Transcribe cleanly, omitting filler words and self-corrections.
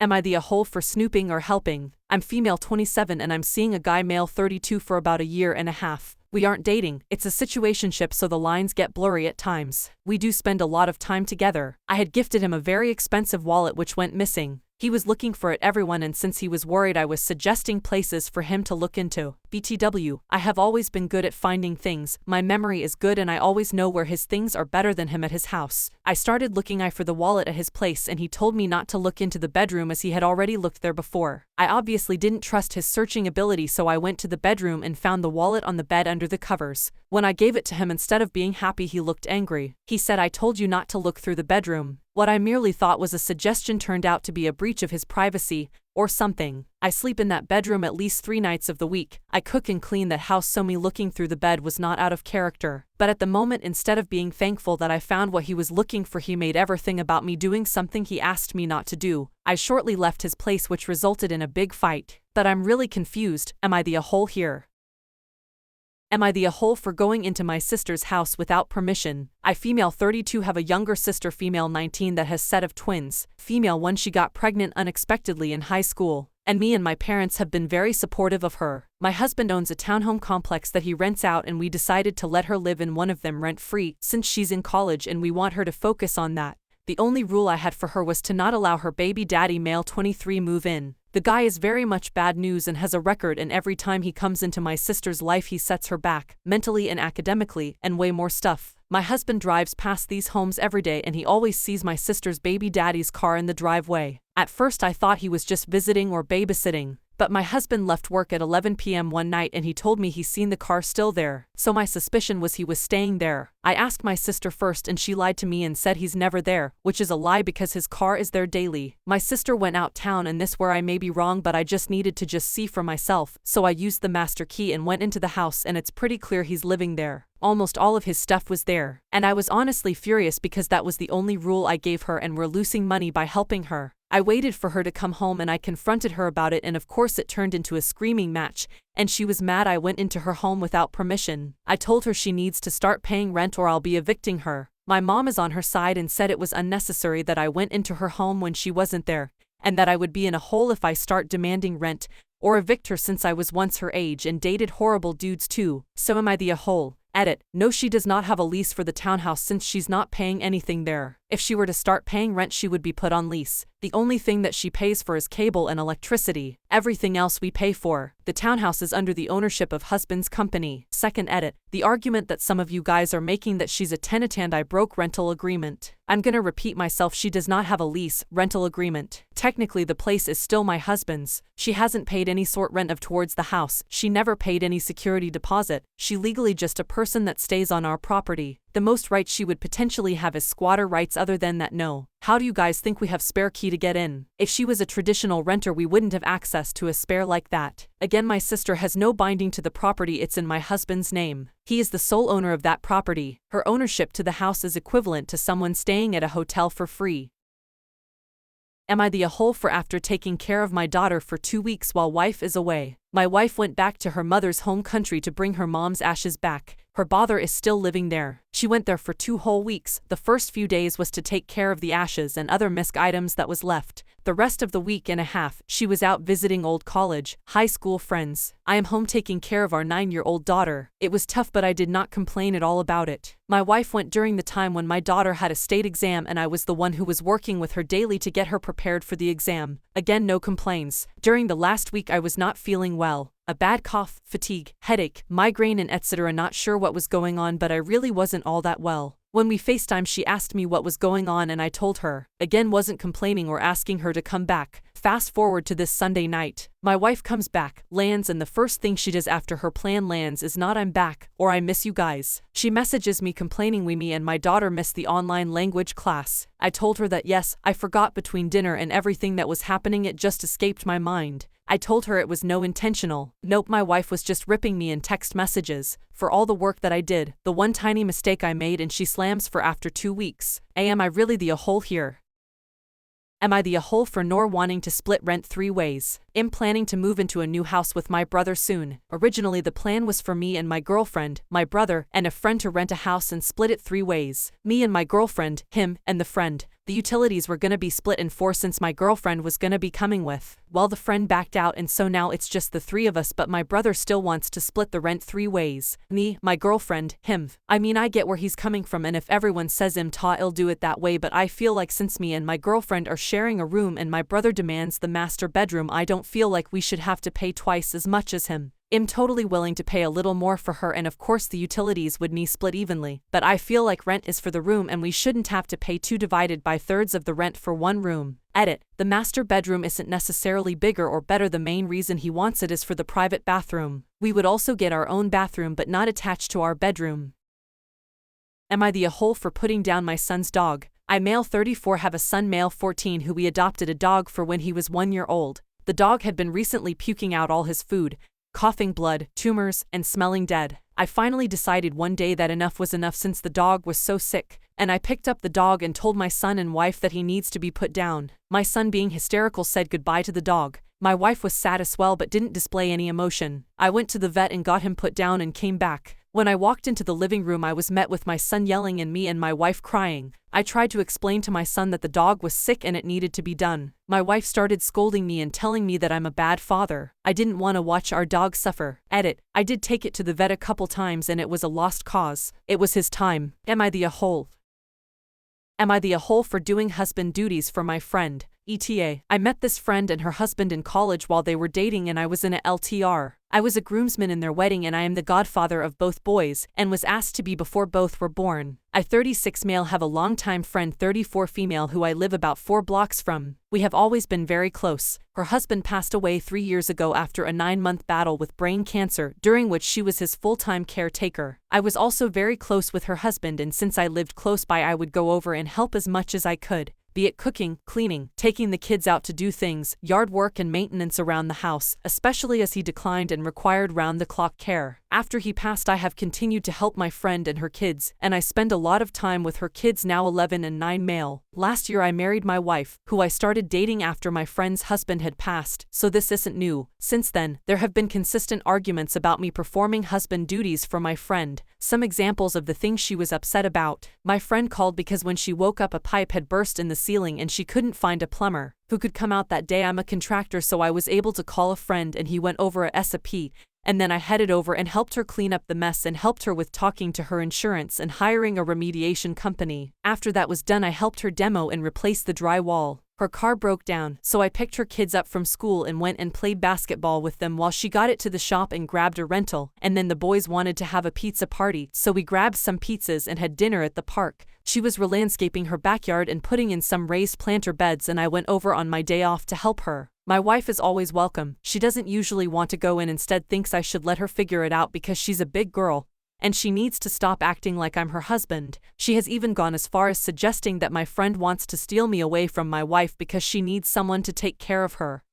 Am I the a-hole for snooping or helping? I'm female 27 and I'm seeing a guy male 32 for about a year and a half. We aren't dating, it's a situationship, so the lines get blurry at times. We do spend a lot of time together. I had gifted him a very expensive wallet which went missing. He was looking for it everyone, and since he was worried I was suggesting places for him to look into. BTW, I have always been good at finding things, my memory is good and I always know where his things are better than him at his house. I started looking for the wallet at his place and he told me not to look into the bedroom as he had already looked there before. I obviously didn't trust his searching ability, so I went to the bedroom and found the wallet on the bed under the covers. When I gave it to him, instead of being happy he looked angry. He said, "I told you not to look through the bedroom." What I merely thought was a suggestion turned out to be a breach of his privacy, or something. I sleep in that bedroom at least 3 nights of the week. I cook and clean that house, so me looking through the bed was not out of character. But at the moment, instead of being thankful that I found what he was looking for, he made everything about me doing something he asked me not to do. I shortly left his place, which resulted in a big fight. But I'm really confused. Am I the a-hole here? Am I the a-hole for going into my sister's house without permission? I, female 32, have a younger sister, female 19, that has set of twins. Female 1, she got pregnant unexpectedly in high school, and me and my parents have been very supportive of her. My husband owns a townhome complex that he rents out, and we decided to let her live in one of them rent-free since she's in college and we want her to focus on that. The only rule I had for her was to not allow her baby daddy, male 23, move in. The guy is very much bad news and has a record, and every time he comes into my sister's life he sets her back, mentally and academically, and way more stuff. My husband drives past these homes every day and he always sees my sister's baby daddy's car in the driveway. At first I thought he was just visiting or babysitting, but my husband left work at 11 p.m. one night and he told me he's seen the car still there, so my suspicion was he was staying there. I asked my sister first and she lied to me and said he's never there, which is a lie because his car is there daily. My sister went out town, and this where I may be wrong, but I just needed to see for myself, so I used the master key and went into the house, and it's pretty clear he's living there. Almost all of his stuff was there, and I was honestly furious because that was the only rule I gave her and we're losing money by helping her. I waited for her to come home and I confronted her about it, and of course it turned into a screaming match, and she was mad I went into her home without permission. I told her she needs to start paying rent or I'll be evicting her. My mom is on her side and said it was unnecessary that I went into her home when she wasn't there, and that I would be in a hole if I start demanding rent or evict her, since I was once her age and dated horrible dudes too. So am I the a-hole? Edit. No, she does not have a lease for the townhouse since she's not paying anything there. If she were to start paying rent she would be put on lease. The only thing that she pays for is cable and electricity. Everything else we pay for. The townhouse is under the ownership of husband's company. Second edit. The argument that some of you guys are making that she's a tenant and I broke rental agreement. I'm gonna repeat myself, she does not have a lease, rental agreement. Technically the place is still my husband's. She hasn't paid any sort rent of towards the house. She never paid any security deposit. She legally just a person that stays on our property. The most rights she would potentially have is squatter rights. Other than that, no. How do you guys think we have spare key to get in? If she was a traditional renter we wouldn't have access to a spare like that. Again, my sister has no binding to the property, it's in my husband's name. He is the sole owner of that property. Her ownership to the house is equivalent to someone staying at a hotel for free. Am I the a-hole for after taking care of my daughter for 2 weeks while wife is away? My wife went back to her mother's home country to bring her mom's ashes back. Her father is still living there. She went there for 2 whole weeks. The first few days was to take care of the ashes and other misc items that was left. The rest of the week and a half, she was out visiting old college, high school friends. I am home taking care of our 9-year-old daughter. It was tough, but I did not complain at all about it. My wife went during the time when my daughter had a state exam and I was the one who was working with her daily to get her prepared for the exam. Again, no complaints. During the last week I was not feeling well. A bad cough, fatigue, headache, migraine and etc. Not sure what was going on, but I really wasn't all that well. When we FaceTimed she asked me what was going on and I told her. Again, wasn't complaining or asking her to come back. Fast forward to this Sunday night. My wife comes back, lands, and the first thing she does after her plan lands is not "I'm back" or "I miss you guys." She messages me complaining me and my daughter missed the online language class. I told her that yes, I forgot between dinner and everything that was happening, it just escaped my mind. I told her it was no intentional. Nope, my wife was just ripping me in text messages for all the work that I did, the one tiny mistake I made, and she slams for after 2 weeks. Am I really the a-hole here? Am I the a-hole for nor wanting to split rent 3 ways? I'm planning to move into a new house with my brother soon. Originally the plan was for me and my girlfriend, my brother, and a friend to rent a house and split it 3 ways. Me and my girlfriend, him, and the friend. The utilities were gonna be split in 4 since my girlfriend was gonna be coming with. Well, the friend backed out and so now it's just the 3 of us, but my brother still wants to split the rent 3 ways. Me, my girlfriend, him. I mean, I get where he's coming from, and if everyone says I'll do it that way, but I feel like since me and my girlfriend are sharing a room and my brother demands the master bedroom, I don't feel like we should have to pay twice as much as him. I'm totally willing to pay a little more for her, and of course the utilities would be split evenly, but I feel like rent is for the room and we shouldn't have to pay 2 divided by thirds of the rent for 1 room. Edit. The master bedroom isn't necessarily bigger or better, the main reason he wants it is for the private bathroom. We would also get our own bathroom but not attached to our bedroom. Am I the a-hole for putting down my son's dog? I, male 34, have a son, male 14, who we adopted a dog for when he was 1 year old. The dog had been recently puking out all his food, coughing blood, tumors, and smelling dead. I finally decided one day that enough was enough since the dog was so sick, and I picked up the dog and told my son and wife that he needs to be put down. My son, being hysterical, said goodbye to the dog. My wife was sad as well but didn't display any emotion. I went to the vet and got him put down and came back. When I walked into the living room, I was met with my son yelling and me and my wife crying. I tried to explain to my son that the dog was sick and it needed to be done. My wife started scolding me and telling me that I'm a bad father. I didn't want to watch our dog suffer. Edit. I did take it to the vet a couple times and it was a lost cause. It was his time. Am I the a-hole? Am I the a-hole for doing husband duties for my friend? ETA. I met this friend and her husband in college while they were dating and I was in a LTR. I was a groomsman in their wedding and I am the godfather of both boys and was asked to be before both were born. I, 36 male, have a longtime friend, 34 female, who I live about 4 blocks from. We have always been very close. Her husband passed away 3 years ago after a 9-month battle with brain cancer, during which she was his full-time caretaker. I was also very close with her husband, and since I lived close by, I would go over and help as much as I could. Be it cooking, cleaning, taking the kids out to do things, yard work and maintenance around the house, especially as he declined and required round-the-clock care. After he passed, I have continued to help my friend and her kids, and I spend a lot of time with her kids, now 11 and 9 male. Last year I married my wife, who I started dating after my friend's husband had passed, so this isn't new. Since then, there have been consistent arguments about me performing husband duties for my friend. Some examples of the things she was upset about. My friend called because when she woke up, a pipe had burst in the ceiling and she couldn't find a plumber who could come out that day. I'm a contractor, so I was able to call a friend and he went over a SAP. And then I headed over and helped her clean up the mess and helped her with talking to her insurance and hiring a remediation company. After that was done, I helped her demo and replace the drywall. Her car broke down, so I picked her kids up from school and went and played basketball with them while she got it to the shop and grabbed a rental. And then the boys wanted to have a pizza party, so we grabbed some pizzas and had dinner at the park. She was re-landscaping her backyard and putting in some raised planter beds, and I went over on my day off to help her. My wife is always welcome. She doesn't usually want to go and instead thinks I should let her figure it out because she's a big girl, and she needs to stop acting like I'm her husband. She has even gone as far as suggesting that my friend wants to steal me away from my wife because she needs someone to take care of her.